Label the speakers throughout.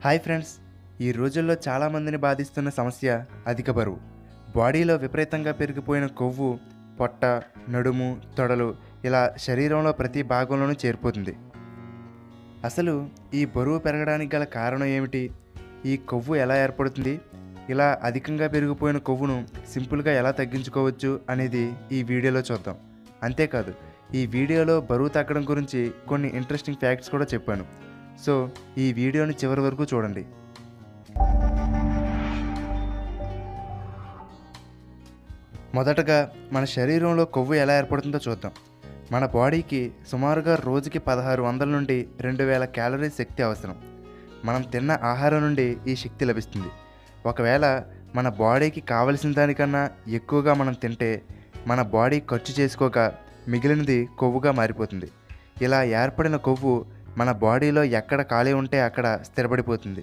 Speaker 1: Hi friends, ఈ రోజుల్లో చాలామందిని బాధిస్తున్న సమస్య అధిక బరువు. బాడీలో విపరీతంగా పెరిగిపోయిన కొవ్వు పొట్ట, నడుము, తొడలు ఇలా శరీరంలో ప్రతి భాగంలోనూ చేరిపోతుంది. అసలు ఈ బరువు పెరగడానికి గల కారణం ఏమిటి? ఈ కొవ్వు ఎలా ఏర్పడుతుంది? ఇలా అధికంగా పెరిగిపోయిన కొవ్వును సింపుల్గా ఎలా తగ్గించుకోవచ్చు అనేది ఈ వీడియోలో చూద్దాం. అంతేకాదు, ఈ వీడియోలో బరువు తగ్గడం గురించి కొన్ని ఇంట్రెస్టింగ్ ఫ్యాక్ట్స్ కూడా చెప్పాను. సో ఈ వీడియోని చివరి వరకు చూడండి. మొదటగా మన శరీరంలో కొవ్వు ఎలా ఏర్పడుతుందో చూద్దాం. మన బాడీకి సుమారుగా రోజుకి 1600 నుండి 2000 క్యాలరీస్ శక్తి అవసరం. మనం తిన్న ఆహారం నుండి ఈ శక్తి లభిస్తుంది. ఒకవేళ మన బాడీకి కావలసిన దానికన్నా ఎక్కువగా మనం తింటే మన బాడీ ఖర్చు చేసుకోక మిగిలినది కొవ్వుగా మారిపోతుంది. ఇలా ఏర్పడిన కొవ్వు మన బాడీలో ఎక్కడ ఖాళీ ఉంటే అక్కడ స్థిరపడిపోతుంది.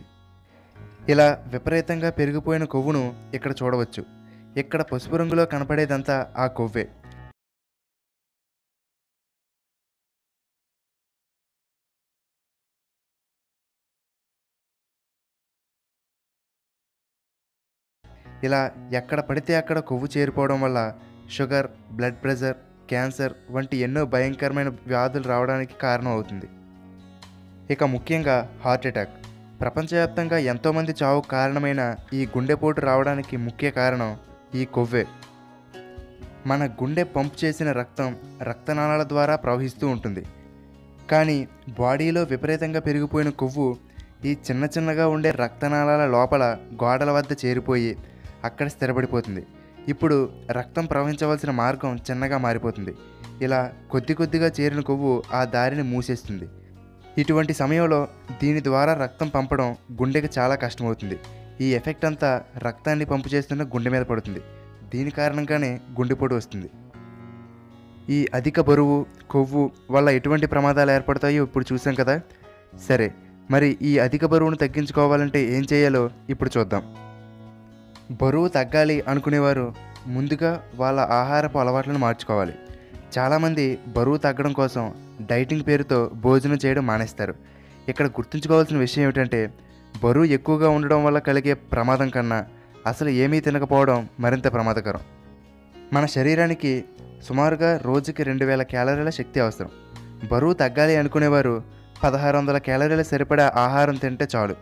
Speaker 1: ఇలా విపరీతంగా పెరిగిపోయిన కొవ్వును ఇక్కడ చూడవచ్చు. ఇక్కడ పసుపు రంగులో కనపడేదంతా ఆ కొవ్వే. ఇలా ఎక్కడ పడితే అక్కడ కొవ్వు చేరిపోవడం వల్ల షుగర్, బ్లడ్ ప్రెషర్, క్యాన్సర్ వంటి ఎన్నో భయంకరమైన వ్యాధులు రావడానికి కారణం అవుతుంది. ఇక ముఖ్యంగా హార్ట్ అటాక్. ప్రపంచవ్యాప్తంగా ఎంతోమంది చావుకు కారణమైన ఈ గుండెపోటు రావడానికి ముఖ్య కారణం ఈ కొవ్వే. మన గుండె పంప్ చేసిన రక్తం రక్తనాళాల ద్వారా ప్రవహిస్తూ ఉంటుంది. కానీ బాడీలో విపరీతంగా పెరిగిపోయిన కొవ్వు ఈ చిన్నగా ఉండే రక్తనాళాల లోపల గోడల వద్ద చేరిపోయి అక్కడ స్థిరపడిపోతుంది. ఇప్పుడు రక్తం ప్రవహించవలసిన మార్గం చిన్నగా మారిపోతుంది. ఇలా కొద్దిగా చేరిన కొవ్వు ఆ దారిని మూసేస్తుంది. ఇటువంటి సమయంలో దీని ద్వారా రక్తం పంపడం గుండెకి చాలా కష్టమవుతుంది. ఈ ఎఫెక్ట్ అంతా రక్తాన్ని పంపు చేస్తున్న గుండె మీద పడుతుంది. దీని కారణంగానే గుండెపోటు వస్తుంది. ఈ అధిక బరువు, కొవ్వు వల్ల ఎటువంటి ప్రమాదాలు ఏర్పడతాయో ఇప్పుడు చూసాం కదా. సరే, మరి ఈ అధిక బరువును తగ్గించుకోవాలంటే ఏం చేయాలో ఇప్పుడు చూద్దాం. బరువు తగ్గాలి అనుకునేవారు ముందుగా వాళ్ళ ఆహారపు అలవాట్లను మార్చుకోవాలి. చాలామంది బరువు తగ్గడం కోసం డైటింగ్ పేరుతో భోజనం చేయడం మానేస్తారు. ఇక్కడ గుర్తుంచుకోవాల్సిన విషయం ఏమిటంటే, బరువు ఎక్కువగా ఉండడం వల్ల కలిగే ప్రమాదం కన్నా అసలు ఏమీ తినకపోవడం మరింత ప్రమాదకరం. మన శరీరానికి సుమారుగా రోజుకి 2000 క్యాలరీల శక్తి అవసరం. బరువు తగ్గాలి అనుకునేవారు 1600 క్యాలరీల సరిపడా ఆహారం తింటే చాలు.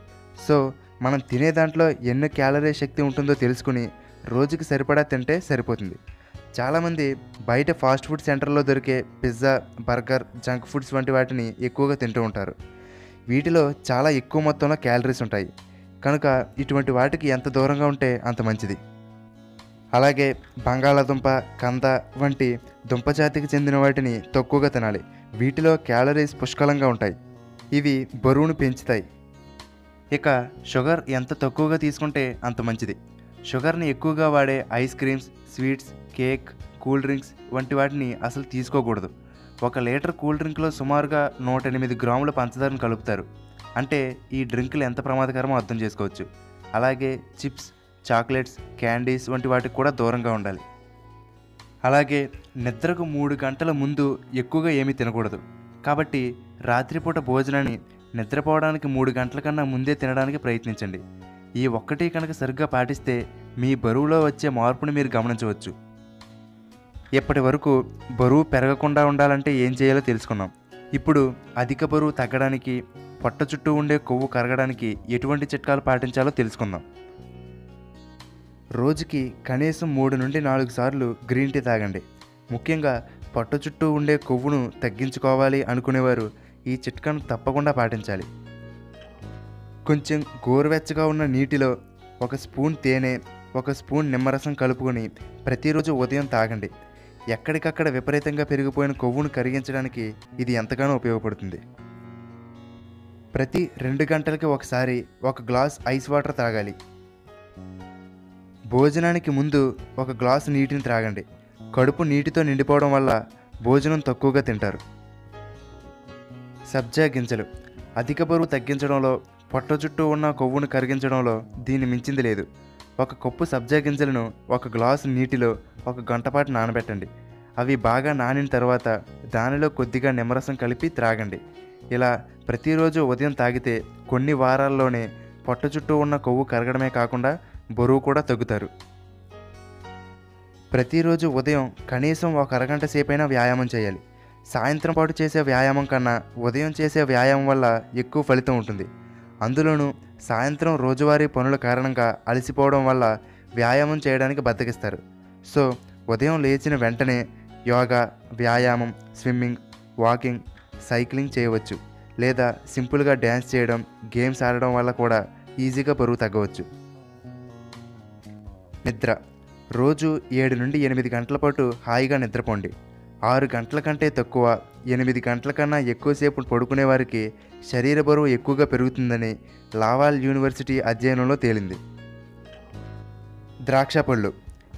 Speaker 1: సో మనం తినే దాంట్లో ఎన్ని క్యాలరీ శక్తి ఉంటుందో తెలుసుకుని రోజుకి సరిపడా తింటే సరిపోతుంది. చాలామంది బయట ఫాస్ట్ ఫుడ్ సెంటర్లో దొరికే పిజ్జా, బర్గర్, జంక్ ఫుడ్స్ వంటి వాటిని ఎక్కువగా తింటూ ఉంటారు. వీటిలో చాలా ఎక్కువ మొత్తంలో క్యాలరీస్ ఉంటాయి. కనుక ఇటువంటి వాటికి ఎంత దూరంగా ఉంటే అంత మంచిది. అలాగే బంగాళాదుంప, కంద వంటి దుంపజాతికి చెందిన వాటిని తక్కువగా తినాలి. వీటిలో క్యాలరీస్ పుష్కలంగా ఉంటాయి. ఇవి బరువును పెంచుతాయి. ఇక షుగర్ ఎంత తక్కువగా తీసుకుంటే అంత మంచిది. షుగర్ని ఎక్కువగా వాడే ice creams, sweets, cake, cool drinks వంటి వాటిని అసలు తీసుకోకూడదు. 1 లీటర్ కూల్ డ్రింక్లో సుమారుగా 108 గ్రాముల పంచదారను కలుపుతారు. అంటే ఈ డ్రింకులు ఎంత ప్రమాదకరమో అర్థం చేసుకోవచ్చు. అలాగే చిప్స్, చాక్లెట్స్, క్యాండీస్ వంటి వాటికి కూడా దూరంగా ఉండాలి. అలాగే నిద్రకు 3 గంటల ముందు ఎక్కువగా ఏమీ తినకూడదు. కాబట్టి రాత్రిపూట భోజనాన్ని నిద్రపోవడానికి 3 గంటల కన్నా ముందే తినడానికి ప్రయత్నించండి. ఈ ఒక్కటి కనుక సరిగ్గా పాటిస్తే మీ బరువులో వచ్చే మార్పుని మీరు గమనించవచ్చు. ఇప్పటి వరకు బరువు పెరగకుండా ఉండాలంటే ఏం చేయాలో తెలుసుకున్నాం. ఇప్పుడు అధిక బరువు తగ్గడానికి, పొట్ట చుట్టూ ఉండే కొవ్వు కరగడానికి ఎటువంటి చిట్కాలు పాటించాలో తెలుసుకుందాం. రోజుకి కనీసం 3 నుండి 4 సార్లు గ్రీన్ టీ తాగండి. ముఖ్యంగా పొట్ట చుట్టూ ఉండే కొవ్వును తగ్గించుకోవాలి అనుకునేవారు ఈ చిట్కాను తప్పకుండా పాటించాలి. కొంచెం గోరువెచ్చగా ఉన్న నీటిలో 1 స్పూన్ తేనె, 1 స్పూన్ నిమ్మరసం కలుపుకొని ప్రతిరోజు ఉదయం తాగండి. ఎక్కడికక్కడ విపరీతంగా పెరిగిపోయిన కొవ్వును కరిగించడానికి ఇది ఎంతగానో ఉపయోగపడుతుంది. ప్రతి 2 గంటలకి ఒకసారి 1 గ్లాస్ ఐస్ వాటర్ తాగాలి. భోజనానికి ముందు 1 గ్లాసు నీటిని త్రాగండి. కడుపు నీటితో నిండిపోవడం వల్ల భోజనం తక్కువగా తింటారు. సబ్జా గింజలు అధిక బరువు తగ్గించడంలో, పొట్ట చుట్టూ ఉన్న కొవ్వును కరిగించడంలో దీన్ని మించింది లేదు. 1 కప్పు సబ్జా గింజలను 1 గ్లాసు నీటిలో 1 గంట పాటు నానబెట్టండి. అవి బాగా నానిన తర్వాత దానిలో కొద్దిగా నిమ్మరసం కలిపి త్రాగండి. ఇలా ప్రతిరోజు ఉదయం తాగితే కొన్ని వారాల్లోనే పొట్ట చుట్టూ ఉన్న కొవ్వు కరగడమే కాకుండా బరువు కూడా తగ్గుతారు. ప్రతిరోజు ఉదయం కనీసం ఒక అరగంట సేపైనా వ్యాయామం చేయాలి. సాయంత్రం పాటు చేసే వ్యాయామం కన్నా ఉదయం చేసే వ్యాయామం వల్ల ఎక్కువ ఫలితం ఉంటుంది. అందులోనూ సాయంత్రం రోజువారీ పనుల కారణంగా అలసిపోవడం వల్ల వ్యాయామం చేయడానికి బద్దకిస్తారు. సో ఉదయం లేచిన వెంటనే యోగా, వ్యాయామం, స్విమ్మింగ్, వాకింగ్, సైక్లింగ్ చేయవచ్చు. లేదా సింపుల్గా డ్యాన్స్ చేయడం, గేమ్స్ ఆడడం వల్ల కూడా ఈజీగా బరువు తగ్గవచ్చు. నిద్ర. రోజు 7 నుండి 8 గంటల పాటు హాయిగా నిద్రపోండి. 6 గంటల కంటే తక్కువ, 8 గంటల కన్నా ఎక్కువసేపు పడుకునే వారికి శరీర బరువు ఎక్కువగా పెరుగుతుందని లావాల్ యూనివర్సిటీ అధ్యయనంలో తేలింది. ద్రాక్ష పళ్ళు.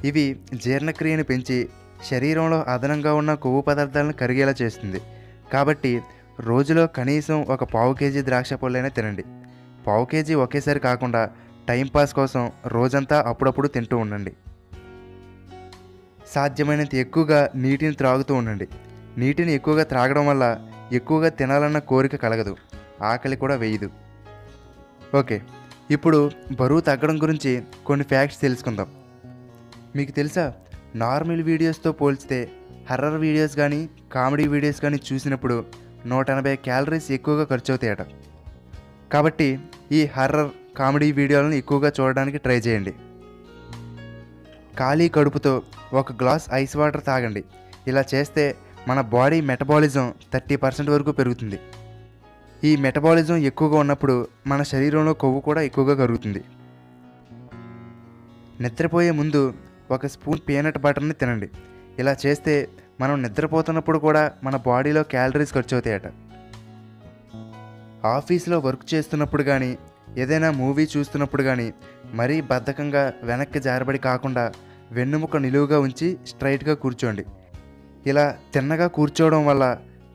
Speaker 1: ఇవి జీర్ణక్రియను పెంచి శరీరంలో అదనంగా ఉన్న కొవ్వు పదార్థాలను కరిగేలా చేస్తుంది. కాబట్టి రోజులో కనీసం ఒక పావు కేజీ ద్రాక్ష పళ్ళైనా తినండి. పావు కేజీ ఒకేసారి కాకుండా టైంపాస్ కోసం రోజంతా అప్పుడప్పుడు తింటూ ఉండండి. సాధ్యమైనంత ఎక్కువగా నీటిని త్రాగుతూ ఉండండి. నీటిని ఎక్కువగా త్రాగడం వల్ల ఎక్కువగా తినాలన్న కోరిక కలగదు, ఆకలి కూడా వేయదు. ఓకే, ఇప్పుడు బరువు తగ్గడం గురించి కొన్ని ఫ్యాక్ట్స్ తెలుసుకుందాం. మీకు తెలుసా, నార్మల్ వీడియోస్తో పోల్చితే హర్రర్ వీడియోస్ కానీ కామెడీ వీడియోస్ కానీ చూసినప్పుడు 180 క్యాలరీస్ ఎక్కువగా ఖర్చు అవుతాయట. కాబట్టి ఈ హర్రర్, కామెడీ వీడియోలను ఎక్కువగా చూడడానికి ట్రై చేయండి. ఖాళీ కడుపుతో ఒక గ్లాస్ ఐస్ వాటర్ తాగండి. ఇలా చేస్తే మన బాడీ మెటబాలిజం 30% వరకు పెరుగుతుంది. ఈ మెటబాలిజం ఎక్కువగా ఉన్నప్పుడు మన శరీరంలో కొవ్వు కూడా ఎక్కువగా కరుగుతుంది. నిద్రపోయే ముందు ఒక స్పూన్ పీనట్ బటర్ని తినండి. ఇలా చేస్తే మనం నిద్రపోతున్నప్పుడు కూడా మన బాడీలో క్యాలరీస్ ఖర్చు అవుతాయట. ఆఫీస్లో వర్క్ చేస్తున్నప్పుడు కానీ ఏదైనా మూవీ చూస్తున్నప్పుడు కానీ మరీ బద్ధకంగా వెనక్కి జారబడి కాకుండా వెన్నుముక నిలువుగా ఉంచి స్ట్రైట్గా కూర్చోండి. ఇలా తిన్నగా కూర్చోవడం వల్ల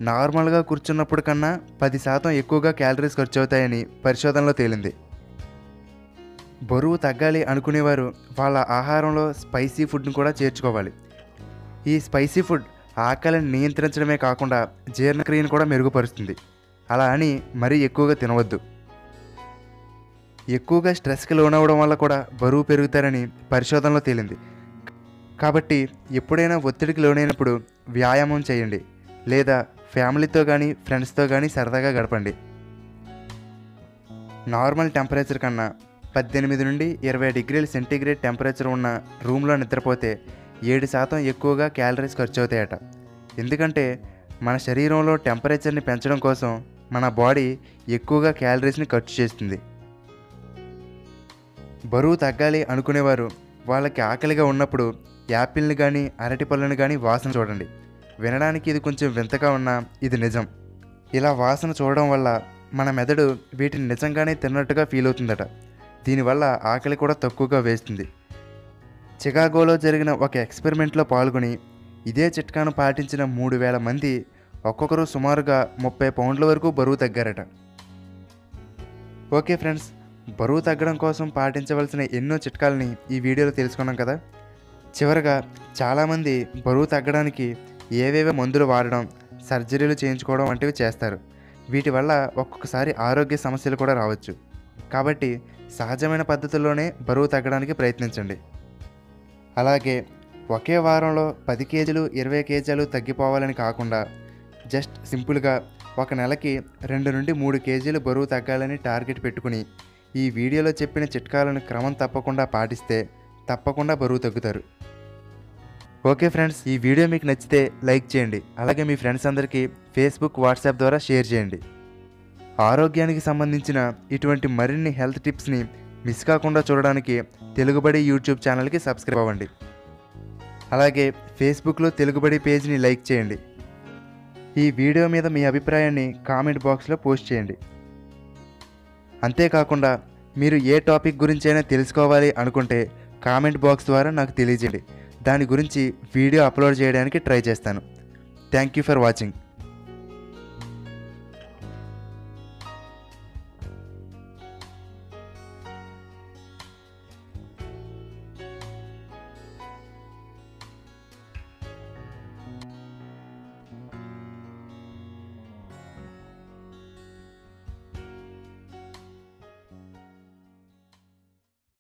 Speaker 1: నార్మల్గా కూర్చున్నప్పుడు కన్నా 10% ఎక్కువగా క్యాలరీస్ ఖర్చు అవుతాయని పరిశోధనలో తేలింది. బరువు తగ్గాలి అనుకునేవారు వాళ్ళ ఆహారంలో స్పైసీ ఫుడ్ని కూడా చేర్చుకోవాలి. ఈ స్పైసీ ఫుడ్ ఆకలిని నియంత్రించడమే కాకుండా జీర్ణక్రియను కూడా మెరుగుపరుస్తుంది. అలా అని మరీ ఎక్కువగా తినవద్దు. ఎక్కువగా స్ట్రెస్కి లోనవడం వల్ల కూడా బరువు పెరుగుతారని పరిశోధనలో తేలింది. కాబట్టి ఎప్పుడైనా ఒత్తిడికి లోనైనప్పుడు వ్యాయామం చేయండి, లేదా ఫ్యామిలీతో కానీ ఫ్రెండ్స్తో కానీ సరదాగా గడపండి. నార్మల్ టెంపరేచర్ కన్నా 18 నుండి 20 డిగ్రీల సెంటీగ్రేడ్ టెంపరేచర్ ఉన్న రూమ్లో నిద్రపోతే 7% ఎక్కువగా క్యాలరీస్ ఖర్చు అవుతాయట. ఎందుకంటే మన శరీరంలో టెంపరేచర్ని పెంచడం కోసం మన బాడీ ఎక్కువగా క్యాలరీస్ని ఖర్చు చేస్తుంది. బరువు తగ్గాలి అనుకునేవారు వాళ్ళకి ఆకలిగా ఉన్నప్పుడు యాపిల్ని కానీ అరటిపళ్ళని కానీ వాసన చూడండి. వినడానికి ఇది కొంచెం వింతగా ఉన్నా ఇది నిజం. ఇలా వాసన చూడడం వల్ల మన మెదడు వీటిని నిజంగానే తిన్నట్టుగా ఫీల్ అవుతుందట. దీనివల్ల ఆకలి కూడా తక్కువగా వేస్తుంది. చికాగోలో జరిగిన ఒక ఎక్స్పెరిమెంట్లో పాల్గొని ఇదే చిట్కాను పాటించిన 3000 మంది ఒక్కొక్కరు సుమారుగా 30 పౌండ్ల వరకు బరువు తగ్గారట. ఓకే ఫ్రెండ్స్, బరువు తగ్గడం కోసం పాటించవలసిన ఎన్నో చిట్కాలని ఈ వీడియోలో తెలుసుకున్నాం కదా. చివరగా చాలామంది బరువు తగ్గడానికి ఏవేవో మందులు వాడడం, సర్జరీలు చేయించుకోవడం వంటివి చేస్తారు. వీటి వల్ల ఒక్కొక్కసారి ఆరోగ్య సమస్యలు కూడా రావచ్చు. కాబట్టి సహజమైన పద్ధతుల్లోనే బరువు తగ్గడానికి ప్రయత్నించండి. అలాగే ఒకే వారంలో 10 కేజీలు 20 కేజీలు తగ్గిపోవాలని కాకుండా జస్ట్ సింపుల్గా ఒక నెలకి 2 నుండి 3 కేజీలు బరువు తగ్గాలని టార్గెట్ పెట్టుకుని ఈ వీడియోలో చెప్పిన చిట్కాలను క్రమం తప్పకుండా పాటిస్తే తప్పకుండా బరువు తగ్గుతారు. ఓకే ఫ్రెండ్స్, ఈ వీడియో మీకు నచ్చితే లైక్ చేయండి. అలాగే మీ ఫ్రెండ్స్ అందరికీ ఫేస్బుక్, వాట్సాప్ ద్వారా షేర్ చేయండి. ఆరోగ్యానికి సంబంధించిన ఇటువంటి మరిన్ని హెల్త్ టిప్స్ని మిస్ కాకుండా చూడడానికి తెలుగుబడి యూట్యూబ్ ఛానల్కి సబ్స్క్రైబ్ అవ్వండి. అలాగే ఫేస్బుక్లో తెలుగుబడి పేజ్ని లైక్ చేయండి. ఈ వీడియో మీద మీ అభిప్రాయాన్ని కామెంట్ బాక్స్లో పోస్ట్ చేయండి. అంతేకాకుండా మీరు ఏ టాపిక్ గురించైనా తెలుసుకోవాలి అనుకుంటే కామెంట్ బాక్స్ ద్వారా నాకు తెలియజేయండి. దాని గురించి వీడియో అప్లోడ్ చేయడానికి ట్రై చేస్తాను. Thank you for watching.